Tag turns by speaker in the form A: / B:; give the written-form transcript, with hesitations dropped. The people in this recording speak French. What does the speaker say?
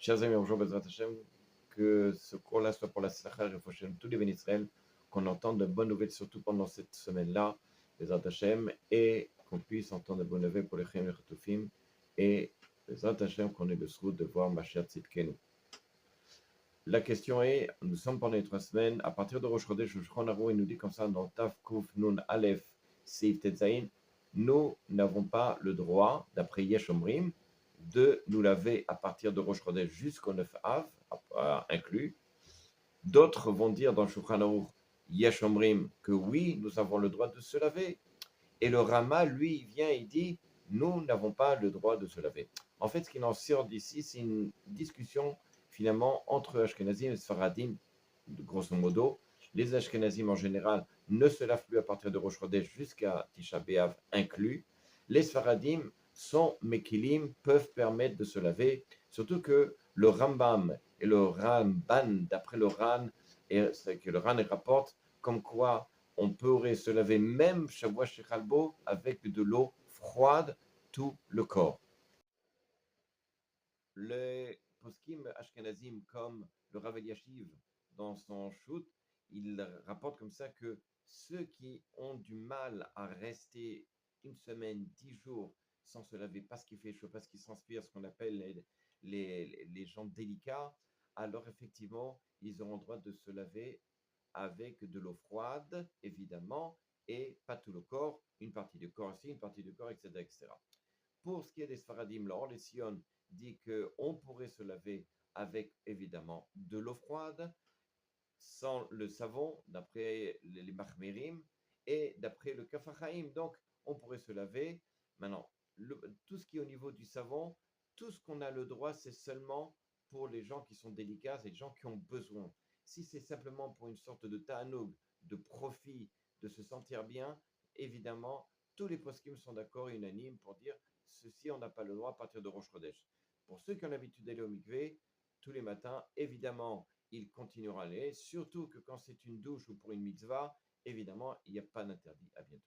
A: Chers amis, bonjour, Bezrat Hashem, que ce cours-là soit pour la Slacha et tous les bénis Israël, qu'on entende de bonnes nouvelles, surtout pendant cette semaine-là, Bezrat Hashem, et qu'on puisse entendre de bonnes nouvelles pour les Chem et les Chatoufim, et Bezrat Hashem, qu'on ait le souhait de voir Mashiach Tzidkenu. La question est, nous sommes pendant les 3 semaines, à partir de Rosh Chodesh, Shulchan Aruch, il nous dit comme ça dans Tav Kuf Nun Aleph Seif Tetzain, nous n'avons pas le droit, d'après Yesh Omrim, de nous laver à partir de Rosh Chodesh jusqu'au 9 Av, inclus. D'autres vont dire dans Shulchan Aruch, Yesh Omrim, que oui, nous avons le droit de se laver. Et le Rama, lui, il vient et dit, nous n'avons pas le droit de se laver. En fait, ce qu'il en sort d'ici, c'est une discussion finalement entre Ashkenazim et Sfaradim, grosso modo. Les Ashkenazim en général ne se lavent plus à partir de Rosh Chodesh jusqu'à Tisha B'Av inclus. Les Sfaradim sont Mekilim, peuvent permettre de se laver, surtout que le Rambam et le Ramban, d'après le Ran, et c'est que le Ran rapporte comme quoi on pourrait se laver même Shavua Shechalbo avec de l'eau froide tout le corps. Les poskim ashkenazim comme le Rav Eliashiv dans son shoot, il rapporte comme ça que ceux qui ont du mal à rester une semaine, 10 jours sans se laver parce qu'il fait chaud, parce qu'il transpire, ce qu'on appelle les gens délicats, alors effectivement, ils auront le droit de se laver avec de l'eau froide, évidemment, et pas tout le corps, une partie du corps ici, une partie du corps, etc. etc. Pour ce qui est des Sfaradim, Laurent Les Sion dit qu'on pourrait se laver avec, évidemment, de l'eau froide, sans le savon, d'après les Mahmerim, et d'après le Kafachaim. Donc, on pourrait se laver. Maintenant, tout ce qui est au niveau du savon, tout ce qu'on a le droit, c'est seulement pour les gens qui sont délicats, c'est les gens qui ont besoin. Si c'est simplement pour une sorte de ta'anoug, de profit, de se sentir bien, évidemment, tous les poskim sont d'accord et unanimes pour dire ceci, on n'a pas le droit à partir de Rosh Chodesh. Pour ceux qui ont l'habitude d'aller au mikvé, tous les matins, évidemment, il continuera à aller, surtout que quand c'est une douche ou pour une mitzvah, évidemment, il n'y a pas d'interdit. À bientôt.